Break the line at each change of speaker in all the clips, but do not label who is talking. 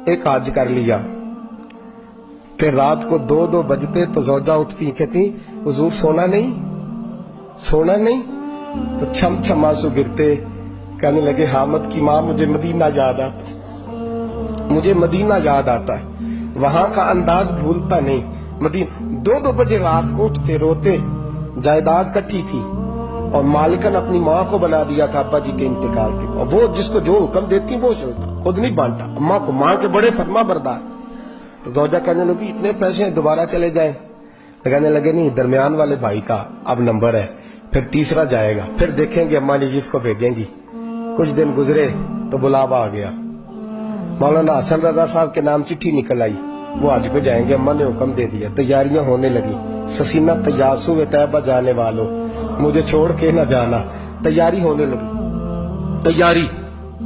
एक हाज कर लिया। फिर रात को 2-2 बजते तो ज़ौजा उठती, कहती हुजूर सोना नहीं, सोना नहीं। तो छम छम आंसू गिरते, कहने लगे हामिद की माँ मुझे मदीना याद आता, मुझे मदीना याद आता है, वहां का अंदाज भूलता नहीं। मदीना 2-2 बजे रात को उठते रोते। जायदाद कट्ठी थी और मालिकन अपनी माँ को बना दिया था अब्बा जी के इंतकाल के, और वो जिसको जो हुक्म देती वो चलता, खुद नहीं बांटा। अम्मा को माँ के बड़े फरमा बरदार। तो ज़ौजा कहने लगी इतने पैसे दोबारा चले जाएं। तो कहने लगे नहीं, दरमियान वाले भाई का अब नंबर है, फिर तीसरा जाएगा, फिर देखेंगे अम्मा जी जिसको भेजेंगी। कुछ दिन गुजरे तो बुलावा आ गया, मौलाना हसन रजा साहब के नाम चिट्ठी निकल आई, वो आज को जाएंगे, अम्मा ने हुक्म दे दिया। तैयारियां होने लगी, सफीना तैयार सुबह तैयबा जाने वालों, मुझे छोड़ के न जाना। तैयारी होने लगी, तैयारी।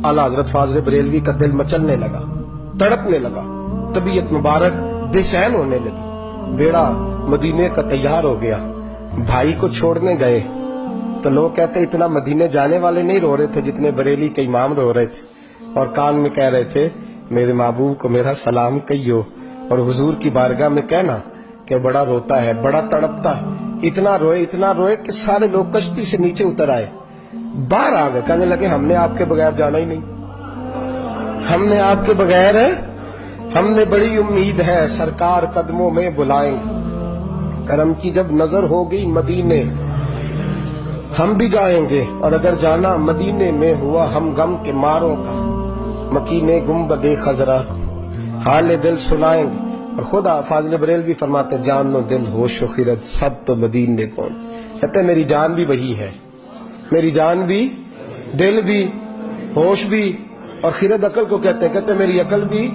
आला हजरत फाज़िल बरेलवी का दिल मचलने लगा, तड़पने लगा, तबीयत मुबारक बेचैन होने लगी। बेड़ा मदीने का तैयार हो गया। भाई को छोड़ने गए तो लोग कहते इतना मदीने जाने वाले नहीं रो रहे थे जितने बरेली के इमाम रो रहे थे, और कान में कह रहे थे मेरे महबूब को मेरा सलाम कहियो, और हुजूर की बारगाह में कहना कि बड़ा रोता है, बड़ा तड़पता है। इतना रोए कि सारे लोग कश्ती से नीचे उतर आए, बाहर आ गए, कहने लगे हमने आपके बगैर जाना ही नहीं, हमने आपके बगैर, हमने बड़ी उम्मीद है सरकार कदमों में बुलाएंगे। करम की जब नजर हो गई मदीने, हम भी जाएंगे, और अगर जाना मदीने में हुआ हम गम के मारों का, मकीने गुम्बदे खजरा हाल दिल सुनाएंगे। और खुदा फाज़िल बरेलवी फरमाते जान लो दिल होश व खिरत सब तो मदीने कौन। कहते मेरी जान भी वही है, मेरी जान भी, दिल भी, होश भी, और खिरत अकल को कहते मेरी अकल भी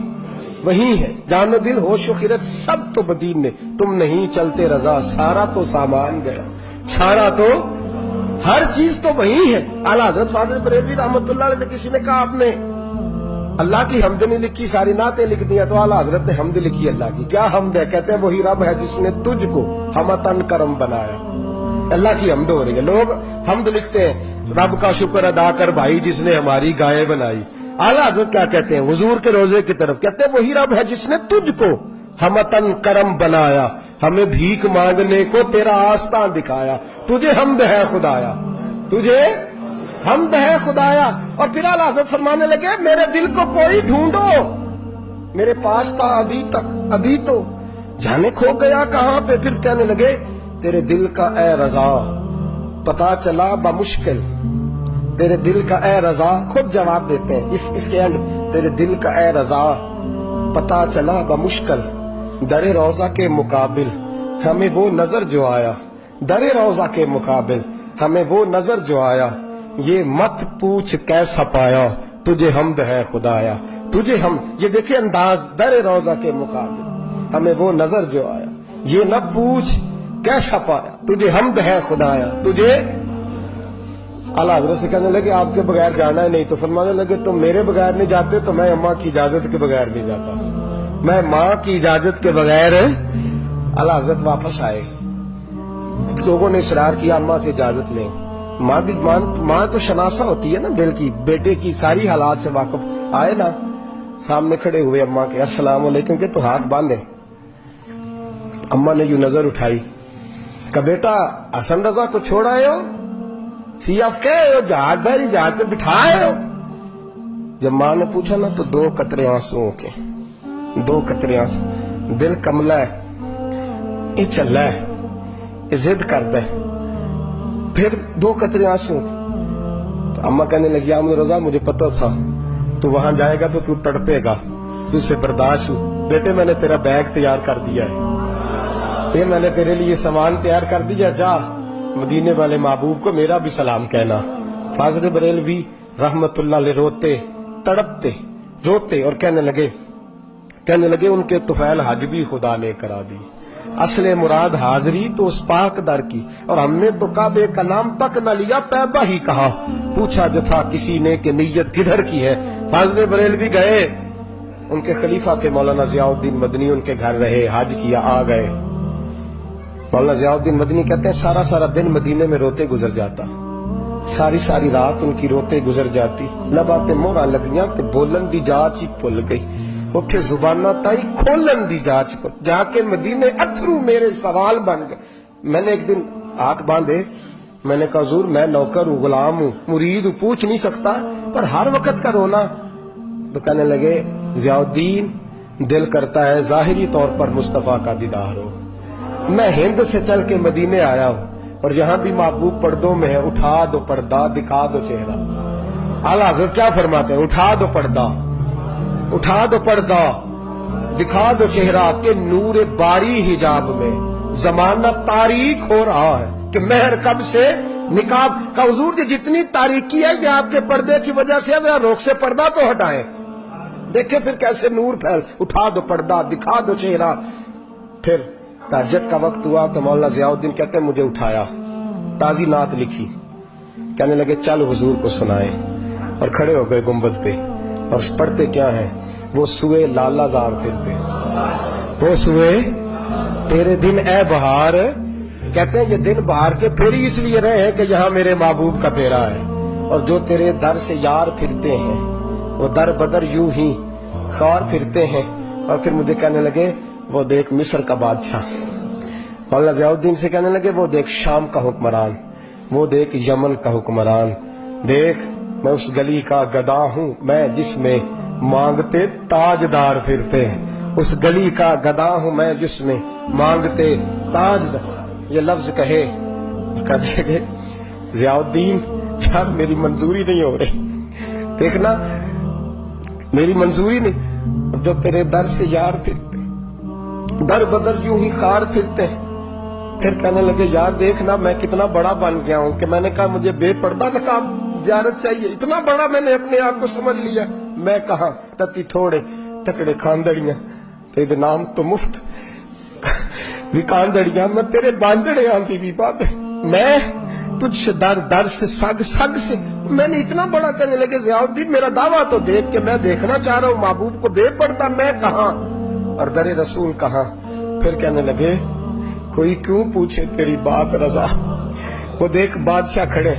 वही है। जान लो दिल होश व खिरत सब तो मदीने, तुम नहीं चलते रजा सारा तो सामान गया, सारा तो हर चीज तो वही है। आला हज़रत फाज़िल बरेलवी रहमतुल्लाह अलैह, किसी ने कहा आपने अल्लाह की हमद नहीं लिखी, सारी नातें लिख दी, तो आला हजरत ने हमद लिखी अल्लाह की। क्या हमद है? कहते हैं वही रब है जिसने तुझको हमतन करम बनाया। अल्लाह की हमद हो रही है। लोग हमद लिखते हैं रब का शुक्र अदा कर भाई जिसने हमारी गाय बनाई। आला हजरत क्या कहते हैं हुजूर के रोजे की तरफ, कहते हैं वही रब है जिसने तुझको हमतन करम बनाया, हमें भीख मांगने को तेरा आस्तान दिखाया। तुझे हमद है खुदाया, तुझे हमद है खुदाया। और फिर आला हज़रत फरमाने लगे मेरे दिल को कोई ढूंढो, मेरे पास था अभी तक, अभी तो जाने खो गया कहां पे। फिर कहने लगे तेरे दिल का ए रजा पता चला बमुश्किल, तेरे दिल का ए रजा, खुद जवाब देते हैं इसके एंड, तेरे दिल का ए रजा पता चला बमुश्किल, दरे रोजा के मुकाबिल हमें वो नजर जो आया, दरे रोजा के मुकाबिल हमें वो नजर जो आया, ये मत पूछ कैसा पाया, तुझे हमद है खुदाया, तुझे हम। ये देखिए अंदाज, दरे रोजा के मुकाबिल हमें वो नजर जो आया, ये न पूछ कैसा पाया, तुझे हमद है खुदाया, तुझे। आला हज़रत से कहने लगे आपके बगैर जाना है नहीं, तो फरमाने लगे तुम मेरे बगैर नहीं जाते तो मैं अम्मा की इजाजत के बगैर नहीं जाता, मैं माँ की इजाजत के बगैर। आला हज़रत वापस आए, लोगों ने इसरार किया अम्मा से इजाजत लें। माँ भी माँ तो शनासा होती है ना दिल की, बेटे की सारी हालात से वाकिफ। आए ना, सामने खड़े हुए अम्मा के, अस्सलाम वालेकुम के, तो हाथ बांधे। अम्मा ने यूं नजर उठाई, का बेटा हसन रजा को छोड़ आए हो, सीएफ के जहाज भाई जहाज पे बिठाए हो। जब माँ ने पूछा ना तो 2 कतरे आंसुओं के, 2 कतरे आंसू। दिल कमला है, ये चल रहा है, ये जिद करता है। फिर 2 कतरे आंसू। तो अम्मा कहने लगी आमद रजा मुझे पता था तू वहां जाएगा तो तू तड़पेगा, तुझसे बर्दाश्त हो। बेटे मैंने तेरा बैग तैयार कर दिया है, ये मैंने तेरे लिए सामान तैयार कर दिया, जा मदीने वाले महबूब को मेरा भी सलाम कहना। फाज़िल बरेलवी रहमतुल्लाह अलैह रोते तड़पते रोते और कहने लगे उनके तुफैल हज भी खुदा ने करा दी, असले मुराद हाजरी तो उस पाक दर की, और हमने तो काबे का नाम तक न लिया, तैबा ही कहा, पूछा जो था किसी ने कि नीयत किधर की है। फाज़िल बरेलवी गए, उनके खलीफा थे मौलाना ज़ियाउद्दीन मदनी, उनके घर रहे, हज किया, आ गए। मौलाना ज़ियाउद्दीन मदनी कहते हैं सारा सारा दिन मदीने में रोते गुजर जाता, सारी सारी रात उनकी रोते गुजर जाती, लबाते मोहरा लगियां ते बोलन दी जाच ही भुल गई। اتھے زبانہ تائی کھولن دی جاچ کو جا کے مدینے اتھرو میرے سوال بن گئے. میں نے ایک دن ہاتھ باندھے, میں نے کہا حضور میں نوکر ہوں, غلام ہوں, مرید ہوں, پوچھ نہیں سکتا, پر ہر وقت کا رونا. تو کہنے لگے ضیاء الدین دل کرتا ہے ظاہری طور پر مصطفیٰ کا دیدار ہو. میں ہند سے چل کے مدینے آیا ہوں اور یہاں بھی محبوب پردوں میں ہے, اٹھا دو پردہ دکھا دو چہرہ. اعلیٰ حضرت کیا فرماتے ہیں, اٹھا دو پردہ, اٹھا دو پردہ دکھا دو چہرہ کہ نور باری حجاب میں زمانہ تاریک ہو رہا ہے کہ مہر کب سے نقاب کا. حضور کی جتنی تاریکی ہے کہ آپ کے پردے کی وجہ سے ذرا روک سے پردہ تو ہٹائیں, دیکھیں پھر کیسے نور پھیل. اٹھا دو پردہ دکھا دو چہرہ. پھر تہجد کا وقت ہوا تو مولانا ضیاء الدین کہتے ہیں مجھے اٹھایا, تازی نعت لکھی, کہنے لگے چل حضور کو سنائے, اور کھڑے ہو گئے گنبد پہ. اور پڑھتے کیا ہیں, وہ سوئے لالا زار پھرتے, وہ سوئے تیرے دن اے بہار. کہتے ہیں یہ دن بہار کے پھیری اس لیے رہے ہیں کہ یہاں میرے محبوب کا پھیرا ہے, اور جو تیرے در سے یار پھرتے ہیں وہ در بدر یوں ہی خوار پھرتے ہیں. اور پھر مجھے کہنے لگے وہ دیکھ مصر کا بادشاہ. مولانا ضیاء الدین سے کہنے لگے وہ دیکھ شام کا حکمران, وہ دیکھ یمن کا حکمران. دیکھ میں اس گلی کا گدا ہوں میں جس میں مانگتے تاجدار پھرتے ہیں, اس گلی کا گدا ہوں میں جس میں مانگتے تاجدار. یہ لفظ کہے کہ ضیاء الدین یار میری منظوری نہیں ہو رہی, دیکھنا میری منظوری نہیں. جو تیرے در سے یار پھرتے در بدر یوں ہی خار پھرتے. پھر کہنے لگے یار دیکھنا میں کتنا بڑا بن گیا ہوں کہ میں نے کہا مجھے بے پردہ نقاب زیارت چاہیے, اتنا بڑا میں نے اپنے آپ کو سمجھ لیا. میں کہاں تتی تھوڑے تکڑے کھاندڑیاں تیرے نام تو مفت بھی کاندڑیاں, میں تیرے باندڑے آنٹی بھی بات ہے, میں تجھ سے در در سے سگ سگ سے. میں نے اتنا بڑا. کہنے لگے ضیاء الدین میرا دعویٰ تو دیکھ کہ میں دیکھنا چاہ رہا ہوں محبوب کو بے پردہ, میں کہاں اور در رسول کہاں. پھر کہنے لگے کوئی کیوں پوچھے تیری بات رضا. وہ دیکھ بادشاہ کھڑے,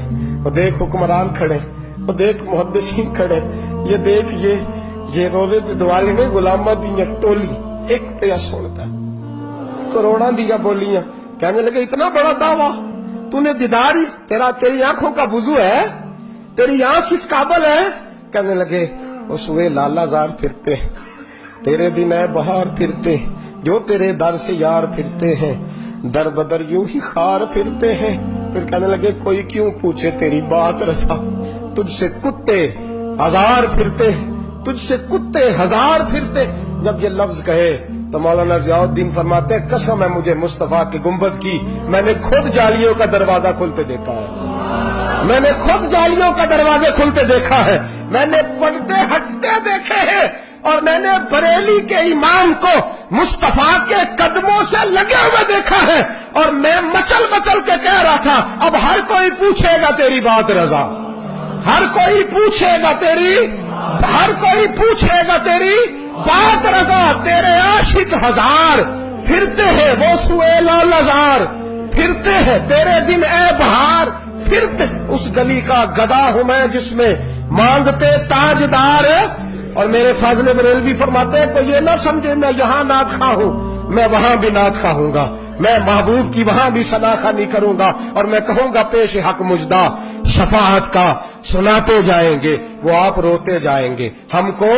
وہ دیکھ حکمران کھڑے, وہ دیکھ محدثین کھڑے, یہ دیکھ یہ روزے دوالے میں غلامہ دیا ٹولی ایک پیا سنتا کروڑا دیا بولیاں. کہنے لگے اتنا بڑا دعویٰ تو نے دیدار ہی تیری آنکھوں کا وضو ہے, تیری آنکھ اس قابل ہے. کہنے لگے وہ سوئے لالا زار پھرتے, تیرے دن اے بہار پھرتے, جو تیرے در سے یار پھرتے ہیں در بدر یوں ہی خار پھرتے ہیں. پھر کہنے لگے کوئی کیوں پوچھے تیری بات رسا, تجھ سے کتے ہزار پھرتے, تجھ سے کتے ہزار پھرتے. جب یہ لفظ کہے تو مولانا ضیاء الدین فرماتے ہیں قسم ہے مجھے مصطفیٰ کی گنبد کی, میں نے خود جالیوں کا دروازہ کھلتے دیکھا ہے, میں نے خود جالیوں کا دروازے کھلتے دیکھا ہے, میں نے پردے ہٹتے دیکھے ہیں, اور میں نے بریلی کے امام کو مصطفیٰ کے قدموں سے لگے ہوئے دیکھا ہے. اور میں مچل مچل کے کہہ رہا تھا اب ہر کوئی پوچھے گا تیری بات رضا, ہر کوئی پوچھے گا تیری, ہر کوئی پوچھے گا تیری بات رضا. تیرے عاشق ہزار پھرتے ہیں وہ سوئے لالا زار پھرتے ہیں, تیرے دن اے بہار پھرتے. اس گلی کا گدا ہوں میں جس میں مانگتے تاجدار. اور میرے فاضل بریلوی فرماتے ہیں کوئی یہ نہ سمجھے میں یہاں نعت خواہ ہوں, میں وہاں بھی نعت خواہ ہوں گا, میں محبوب کی وہاں بھی ثنا خوانی کروں گا, اور میں کہوں گا پیش حق مجدہ شفاعت کا سناتے جائیں گے, وہ آپ روتے جائیں گے, ہم کو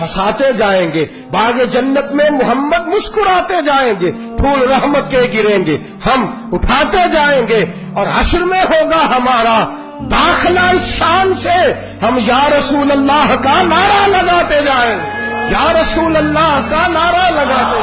ہنساتے جائیں گے, باغ جنت میں محمد مسکراتے جائیں گے, پھول رحمت کے گریں گے, ہم اٹھاتے جائیں گے, اور حشر میں ہوگا ہمارا داخلہ اس شان سے, ہم یا رسول اللہ کا نعرہ لگاتے جائیں, یا رسول اللہ کا نعرہ لگاتے.